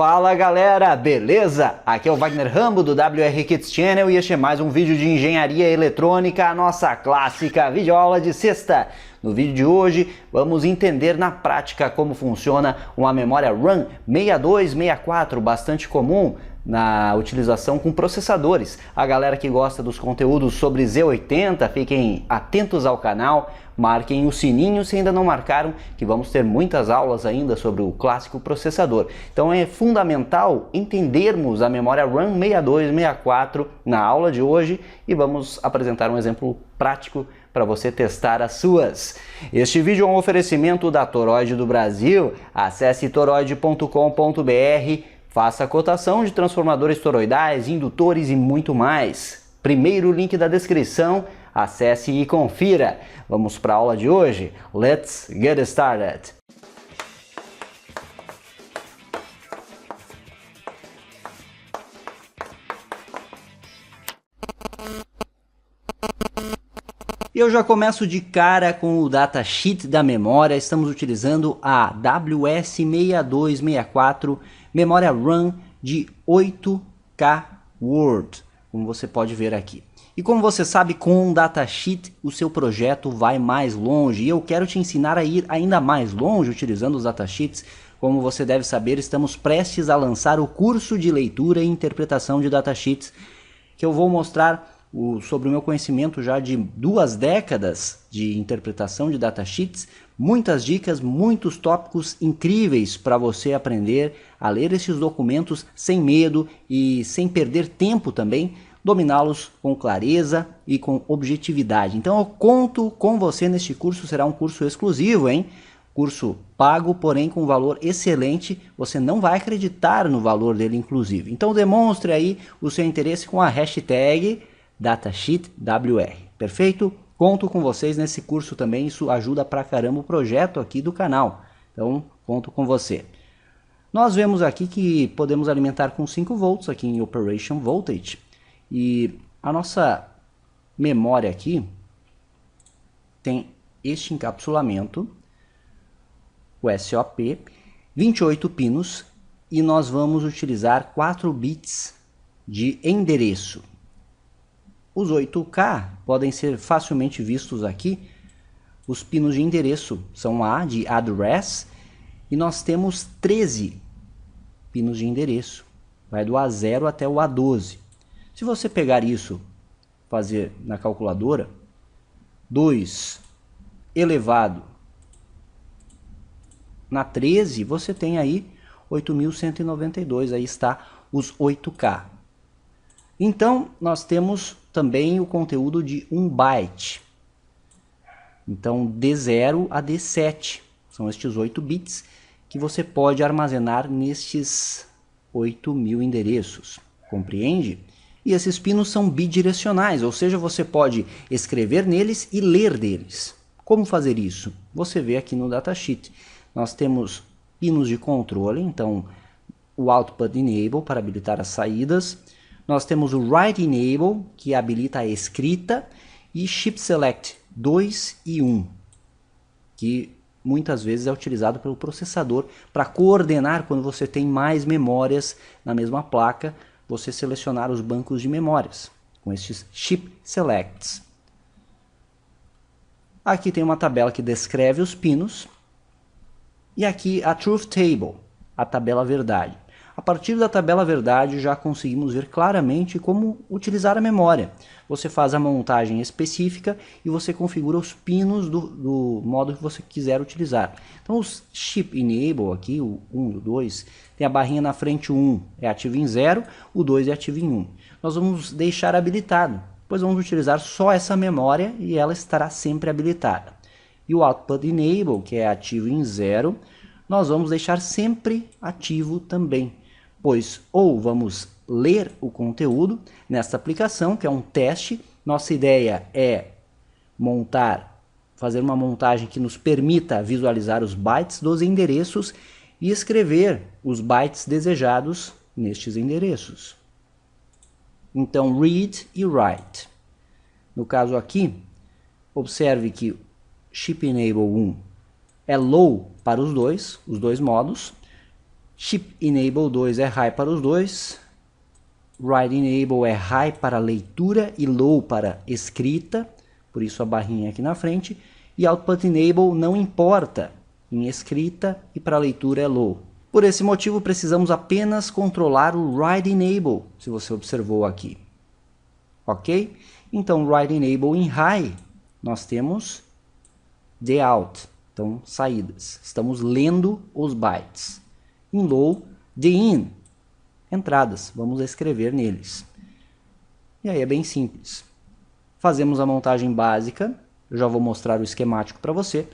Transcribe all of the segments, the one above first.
Fala galera, beleza? Aqui é o Wagner Rambo do WR Kids Channel e este é mais um vídeo de engenharia eletrônica, a nossa clássica videoaula de sexta. No vídeo de hoje vamos entender na prática como funciona uma memória RAM 6264, bastante comum na utilização com processadores. A galera que gosta dos conteúdos sobre Z80, fiquem atentos ao canal, marquem o sininho se ainda não marcaram, que vamos ter muitas aulas ainda sobre o clássico processador. Então é fundamental entendermos a memória RAM 6264 na aula de hoje e vamos apresentar um exemplo prático para você testar as suas. Este vídeo é um oferecimento da Toroid do Brasil. Acesse toroid.com.br, faça a cotação de transformadores toroidais, indutores e muito mais. Primeiro link da descrição, acesse e confira. Vamos para a aula de hoje. Let's get started! Eu já começo de cara com o datasheet da memória. Estamos utilizando a WS6264, memória RAM de 8K Word, como você pode ver aqui. E como você sabe, com um datasheet o seu projeto vai mais longe. E eu quero te ensinar a ir ainda mais longe utilizando os datasheets. Como você deve saber, estamos prestes a lançar o curso de leitura e interpretação de datasheets, que eu vou mostrar sobre o meu conhecimento já de 2 décadas de interpretação de datasheets, muitas dicas, muitos tópicos incríveis para você aprender a ler esses documentos sem medo e sem perder tempo também, dominá-los com clareza e com objetividade. Então eu conto com você neste curso, será um curso exclusivo, hein? Curso pago, porém com valor excelente, você não vai acreditar no valor dele inclusive. Então demonstre aí o seu interesse com a hashtag DatasheetWR, perfeito? Conto com vocês nesse curso também, isso ajuda pra caramba o projeto aqui do canal, então conto com você. Nós vemos aqui que podemos alimentar com 5 volts aqui em Operation Voltage, e a nossa memória aqui tem este encapsulamento, o SOP, 28 pinos, e nós vamos utilizar 4 bits de endereço. Os 8K podem ser facilmente vistos aqui. Os pinos de endereço são A de address e nós temos 13 pinos de endereço. Vai do A0 até o A12. Se você pegar isso, fazer na calculadora, 2 elevado na 13, você tem aí 8.192, aí está os 8K. Então, nós temos também o conteúdo de 1 byte. Então, D0 a D7 são estes 8 bits que você pode armazenar nestes 8.000 endereços. Compreende? E esses pinos são bidirecionais, ou seja, você pode escrever neles e ler deles. Como fazer isso? Você vê aqui no datasheet. Nós temos pinos de controle, então o Output Enable para habilitar as saídas. Nós temos o Write Enable, que habilita a escrita, e Chip Select 2 e 1, que muitas vezes é utilizado pelo processador para coordenar quando você tem mais memórias na mesma placa, você selecionar os bancos de memórias com estes Chip Selects. Aqui tem uma tabela que descreve os pinos, e aqui a Truth Table, a tabela verdade. A partir da tabela verdade já conseguimos ver claramente como utilizar a memória. Você faz a montagem específica e você configura os pinos do modo que você quiser utilizar. Então os Chip Enable aqui, o 1 e o 2, tem a barrinha na frente, o 1 é ativo em 0, o 2 é ativo em 1. Nós vamos deixar habilitado, pois vamos utilizar só essa memória e ela estará sempre habilitada. E o Output Enable, que é ativo em 0, nós vamos deixar sempre ativo também, pois ou vamos ler o conteúdo nesta aplicação, que é um teste. Nossa ideia é fazer uma montagem que nos permita visualizar os bytes dos endereços e escrever os bytes desejados nestes endereços. Então, read e write. No caso aqui, observe que Chip Enable 1 é low para os dois modos. Chip Enable 2 é high para os dois. Write Enable é high para leitura e low para escrita, por isso a barrinha aqui na frente. E Output Enable não importa em escrita e para leitura é low. Por esse motivo precisamos apenas controlar o Write Enable, se você observou aqui. Ok? Então Write Enable em high nós temos the out, então saídas. Estamos lendo os bytes. Em low, the in, entradas, vamos escrever neles. E aí é bem simples. Fazemos a montagem básica, eu já vou mostrar o esquemático para você.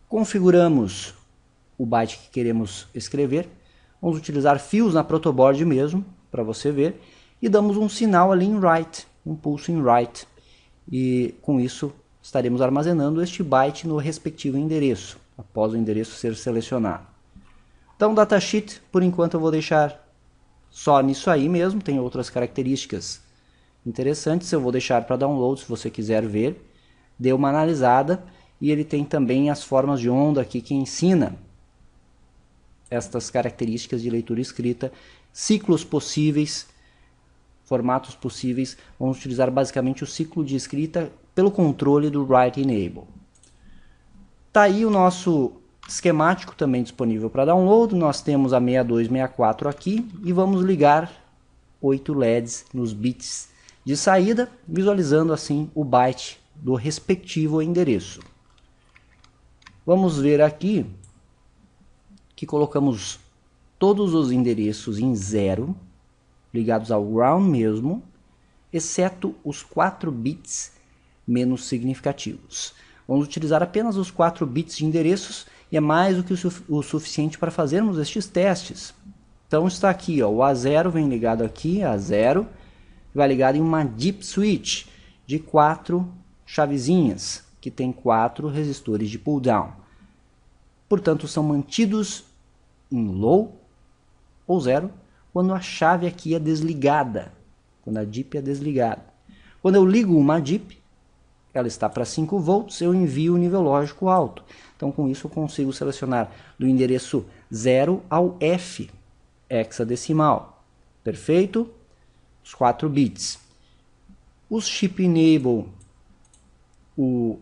Configuramos o byte que queremos escrever. Vamos utilizar fios na protoboard mesmo, para você ver. E damos um sinal ali em write, um pulso em write. E com isso estaremos armazenando este byte no respectivo endereço, após o endereço ser selecionado. Então, datasheet, por enquanto eu vou deixar só nisso aí mesmo. Tem outras características interessantes, eu vou deixar para download se você quiser ver. Dê uma analisada. E ele tem também as formas de onda aqui que ensina estas características de leitura e escrita, ciclos possíveis, formatos possíveis. Vamos utilizar basicamente o ciclo de escrita pelo controle do Write Enable. Tá aí o nosso esquemático também disponível para download. Nós temos a 6264 aqui e vamos ligar 8 LEDs nos bits de saída, visualizando assim o byte do respectivo endereço. Vamos ver aqui que colocamos todos os endereços em 0, ligados ao ground mesmo, exceto os 4 bits menos significativos. Vamos utilizar apenas os 4 bits de endereços e é mais do que o suficiente para fazermos estes testes. Então está aqui, ó, o A0 vem ligado aqui, A0, vai ligado em uma deep switch de 4 chavezinhas, que tem 4 resistores de pull down. Portanto, são mantidos em low ou 0 quando a chave aqui é desligada, quando a DIP é desligada. Quando eu ligo uma DIP, ela está para 5 volts, eu envio o nível lógico alto. Então, com isso, eu consigo selecionar do endereço 0 ao F hexadecimal. Perfeito? Os 4 bits. Os Chip Enable, o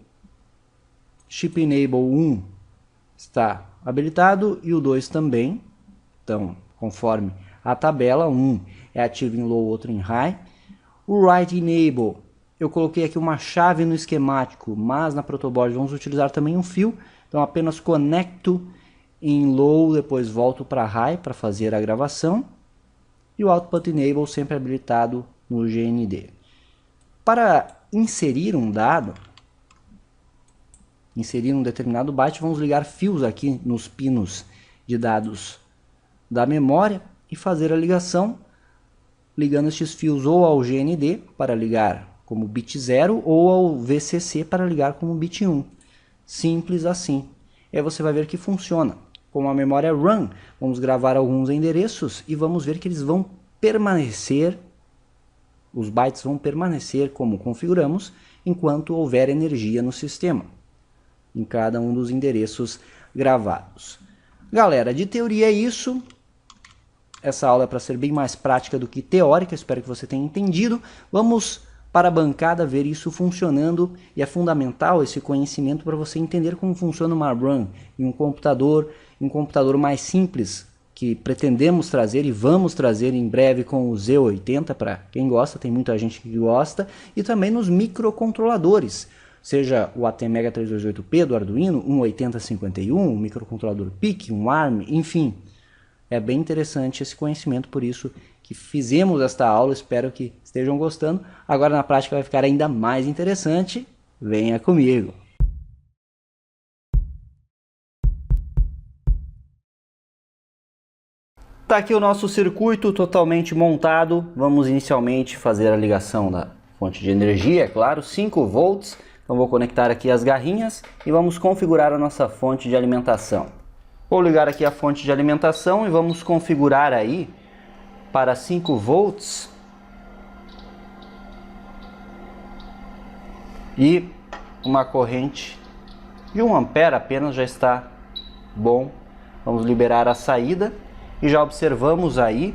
Chip Enable 1 está habilitado e o 2 também. Então, conforme a tabela, um é ativo em low, outro em high. O Write Enable, eu coloquei aqui uma chave no esquemático, mas na protoboard vamos utilizar também um fio. Então, apenas conecto em low, depois volto para high para fazer a gravação. E o Output Enable sempre habilitado no GND. Para inserir um dado, inserir um determinado byte, vamos ligar fios aqui nos pinos de dados da memória e fazer a ligação, ligando estes fios ou ao GND para ligar como bit 0 ou ao VCC para ligar como bit 1. Simples assim. E aí você vai ver que funciona. Com a memória RAM, vamos gravar alguns endereços e vamos ver que eles vão permanecer, os bytes vão permanecer como configuramos, enquanto houver energia no sistema, em cada um dos endereços gravados. Galera, de teoria é isso. Essa aula é para ser bem mais prática do que teórica, espero que você tenha entendido. Vamos para a bancada ver isso funcionando, e é fundamental esse conhecimento para você entender como funciona uma RAM em um computador mais simples, que pretendemos trazer e vamos trazer em breve com o Z80, para quem gosta, tem muita gente que gosta, e também nos microcontroladores, seja o ATmega 328P do Arduino, um 8051, um microcontrolador PIC, um ARM, enfim. É bem interessante esse conhecimento, por isso que fizemos esta aula, espero que estejam gostando. Agora na prática vai ficar ainda mais interessante, venha comigo! Tá aqui o nosso circuito totalmente montado. Vamos inicialmente fazer a ligação da fonte de energia, é claro, 5 volts. Então vou conectar aqui as garrinhas e vamos configurar a nossa fonte de alimentação. Vou ligar aqui a fonte de alimentação e vamos configurar aí para 5 volts e uma corrente de 1 ampere apenas já está bom. Vamos liberar a saída e já observamos aí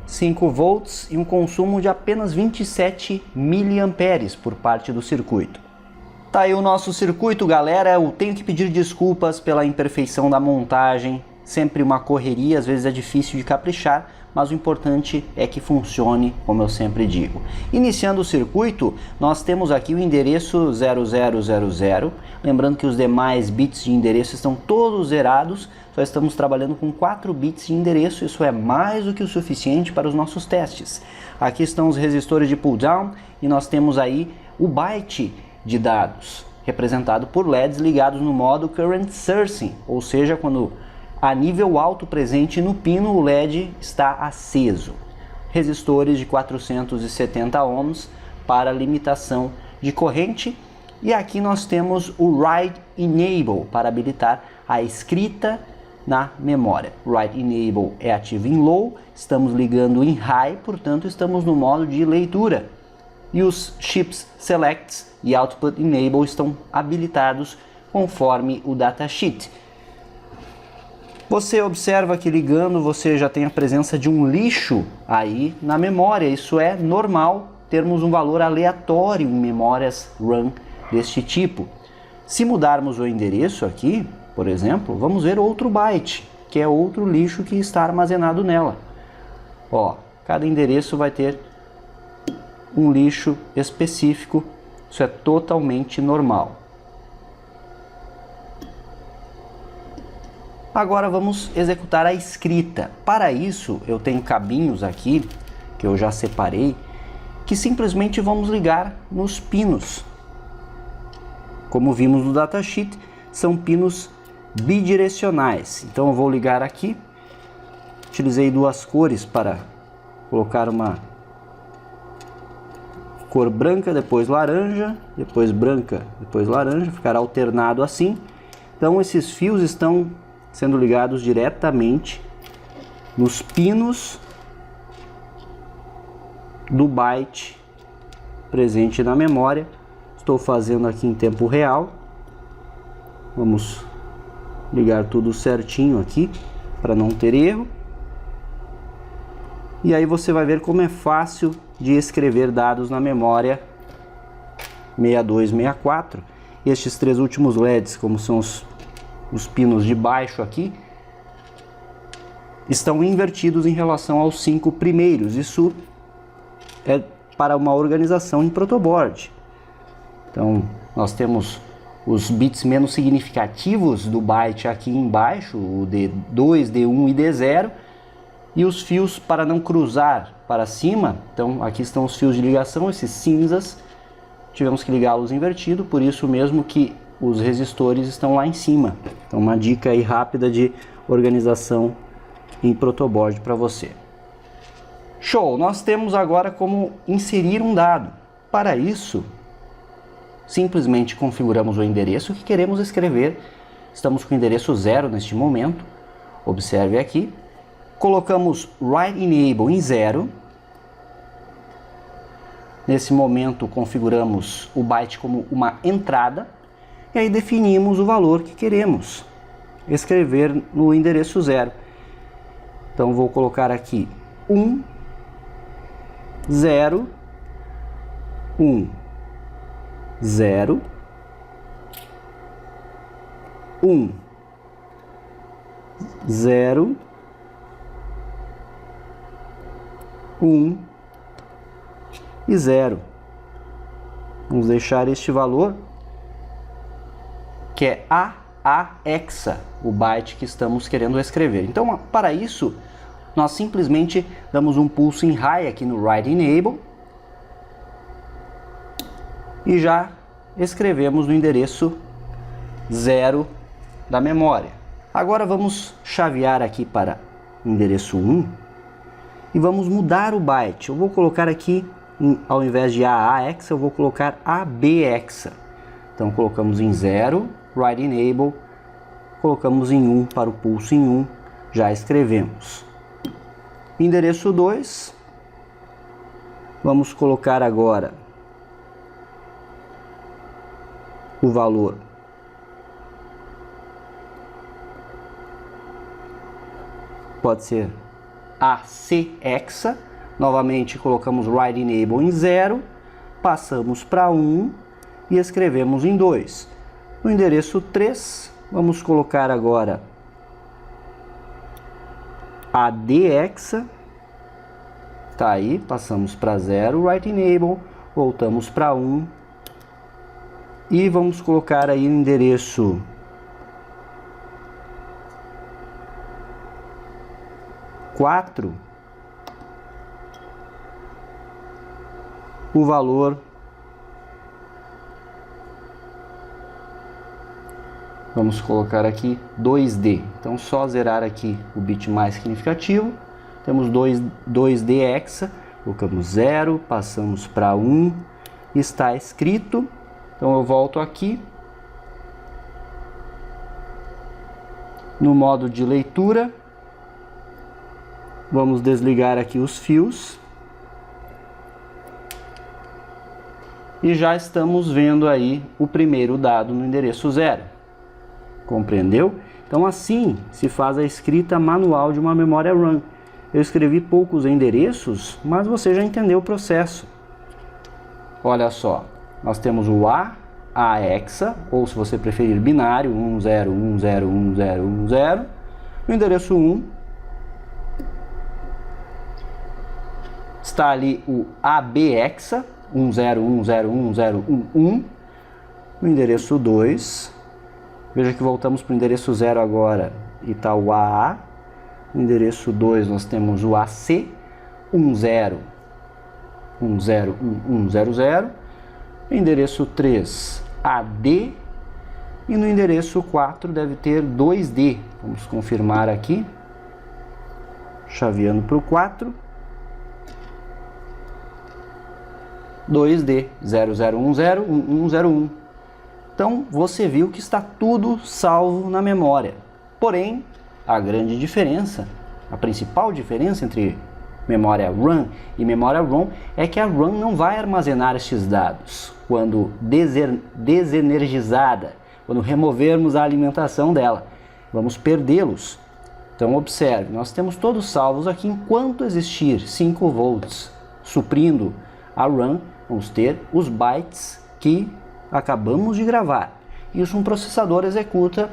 5 volts e um consumo de apenas 27 miliamperes por parte do circuito. Tá aí o nosso circuito, galera. Eu tenho que pedir desculpas pela imperfeição da montagem, sempre uma correria, às vezes é difícil de caprichar, mas o importante é que funcione, como eu sempre digo. Iniciando o circuito, nós temos aqui o endereço 0000, lembrando que os demais bits de endereço estão todos zerados, só estamos trabalhando com 4 bits de endereço, isso é mais do que o suficiente para os nossos testes. Aqui estão os resistores de pull down e nós temos aí o byte de dados, representado por LEDs ligados no modo Current Sourcing, ou seja, quando a nível alto presente no pino o LED está aceso. Resistores de 470 ohms para limitação de corrente. E aqui nós temos o Write Enable para habilitar a escrita na memória. Write Enable é ativo em Low, estamos ligando em High, portanto estamos no modo de leitura. E os Chips Selects e Output Enable estão habilitados conforme o datasheet. Você observa que ligando você já tem a presença de um lixo aí na memória. Isso é normal termos um valor aleatório em memórias RAM deste tipo. Se mudarmos o endereço aqui, por exemplo, vamos ver outro byte, que é outro lixo que está armazenado nela. Ó, cada endereço vai ter um lixo específico, isso é totalmente normal. Agora vamos executar a escrita. Para isso eu tenho cabinhos aqui, que eu já separei, que simplesmente vamos ligar nos pinos. Como vimos no datasheet, são pinos bidirecionais. Então eu vou ligar aqui, utilizei 2 cores para colocar uma cor branca, depois laranja, depois branca, depois laranja, ficará alternado assim. Então esses fios estão sendo ligados diretamente nos pinos do byte presente na memória. Estou fazendo aqui em tempo real. Vamos ligar tudo certinho aqui para não ter erro. E aí você vai ver como é fácil de escrever dados na memória 6264. Estes 3 últimos LEDs, como são os pinos de baixo aqui, estão invertidos em relação aos 5 primeiros. Isso é para uma organização em protoboard. Então nós temos os bits menos significativos do byte aqui embaixo, o D2, D1 e D0, e os fios para não cruzar para cima. Então aqui estão os fios de ligação, esses cinzas, tivemos que ligá-los invertido, por isso mesmo que os resistores estão lá em cima. Então uma dica aí rápida de organização em protoboard para você. Show! Nós temos agora como inserir um dado. Para isso, simplesmente configuramos o endereço que queremos escrever. Estamos com o endereço 0 neste momento. Observe aqui. Colocamos Write Enable em 0. Nesse momento configuramos o byte como uma entrada. E aí definimos o valor que queremos escrever no endereço 0. Então vou colocar aqui 1, 0, 1, 0, 1, 0, 1 e 0. Vamos deixar este valor, que é a hexa, o byte que estamos querendo escrever. Então, para isso, nós simplesmente damos um pulso em high aqui no Write Enable e já escrevemos no endereço 0 da memória. Agora vamos chavear aqui para o endereço 1 e vamos mudar o byte. Eu vou colocar aqui, ao invés de a hexa, eu vou colocar AB hexa. Então colocamos em 0, Write Enable, colocamos em 1 para o pulso em 1, já escrevemos. Endereço 2, vamos colocar agora o valor pode ser AC hexa. Novamente colocamos write enable em 0, passamos para 1 e escrevemos em 2. No endereço 3, vamos colocar agora AD hexa. Tá aí, passamos para 0, write enable, voltamos para 1 e vamos colocar aí o endereço 4, o valor, vamos colocar aqui 2D, então só zerar aqui o bit mais significativo, temos 2D hexa, colocamos 0, passamos para 1, está escrito, então eu volto aqui, no modo de leitura, vamos desligar aqui os fios, e já estamos vendo aí o primeiro dado no endereço 0. Compreendeu? Então assim se faz a escrita manual de uma memória RAM. Eu escrevi poucos endereços, mas você já entendeu o processo. Olha só, nós temos o A hexa, ou se você preferir binário, 10101010. No endereço 1 está ali o AB hexa, 10101011. No endereço 2, veja que voltamos para o endereço 0 agora e está o AA. No endereço 2 nós temos o AC, 10111100. Endereço 3, AD. E no endereço 4 deve ter 2D. Vamos confirmar aqui. Chaveando para o 4. 2D, 00101101. Então você viu que está tudo salvo na memória. Porém, a grande diferença, a principal diferença entre memória RAM e memória ROM é que a RAM não vai armazenar estes dados quando desenergizada, quando removermos a alimentação dela. Vamos perdê-los. Então observe, nós temos todos salvos aqui enquanto existir 5 volts suprindo a RAM, vamos ter os bytes que acabamos de gravar. Isso um processador executa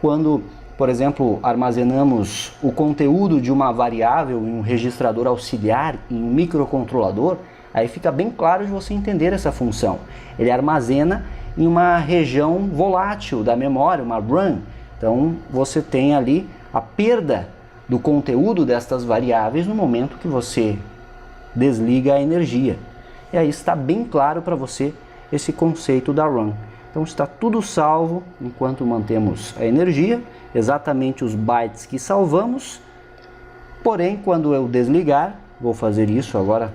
quando, por exemplo, armazenamos o conteúdo de uma variável em um registrador auxiliar, em um microcontrolador. Aí fica bem claro de você entender essa função. Ele armazena em uma região volátil da memória, uma RAM. Então você tem ali a perda do conteúdo destas variáveis no momento que você desliga a energia. E aí está bem claro para você esse conceito da RAM. Então está tudo salvo enquanto mantemos a energia, exatamente os bytes que salvamos. Porém, quando eu desligar, vou fazer isso agora,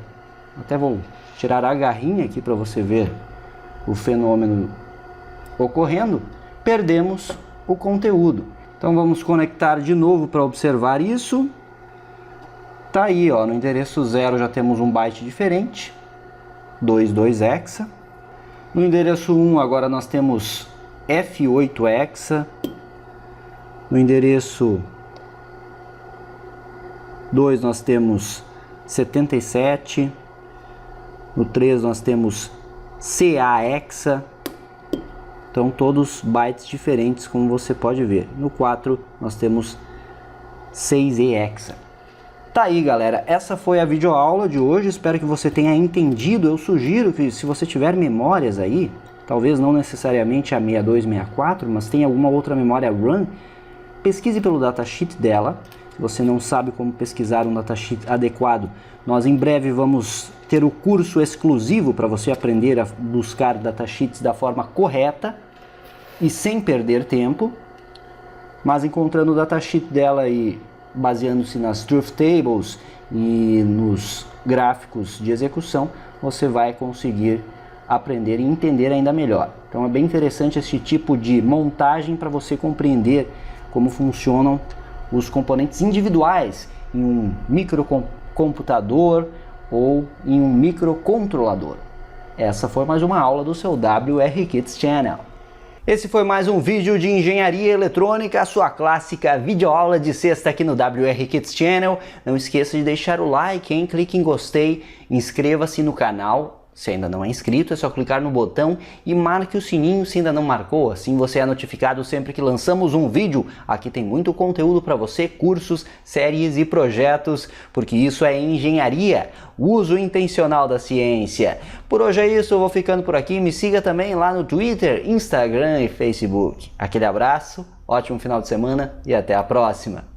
até vou tirar a garrinha aqui para você ver o fenômeno ocorrendo, perdemos o conteúdo. Então vamos conectar de novo para observar isso. Tá aí, ó, no endereço 0 já temos um byte diferente, 22 hexa. No endereço 1 agora nós temos F8 hexa. No endereço 2 nós temos 77. No 3 nós temos CA hexa. Então todos bytes diferentes, como você pode ver. No 4 nós temos 6E hexa. Tá aí, galera, essa foi a videoaula de hoje, espero que você tenha entendido. Eu sugiro que, se você tiver memórias aí, talvez não necessariamente a 6264, mas tem alguma outra memória RAM, pesquise pelo datasheet dela. Se você não sabe como pesquisar um datasheet adequado, nós em breve vamos ter o curso exclusivo para você aprender a buscar datasheets da forma correta e sem perder tempo. Mas encontrando o datasheet dela e baseando-se nas truth tables e nos gráficos de execução, você vai conseguir aprender e entender ainda melhor. Então é bem interessante esse tipo de montagem para você compreender como funcionam os componentes individuais em um microcomputador ou em um microcontrolador. Essa foi mais uma aula do seu WR Kids Channel. Esse foi mais um vídeo de engenharia eletrônica, a sua clássica videoaula de sexta aqui no WR Kids Channel. Não esqueça de deixar o like, hein? Clique em gostei, inscreva-se no canal. Se ainda não é inscrito, é só clicar no botão e marque o sininho se ainda não marcou. Assim você é notificado sempre que lançamos um vídeo. Aqui tem muito conteúdo para você, cursos, séries e projetos, porque isso é engenharia, uso intencional da ciência. Por hoje é isso, eu vou ficando por aqui. Me siga também lá no Twitter, Instagram e Facebook. Aquele abraço, ótimo final de semana e até a próxima.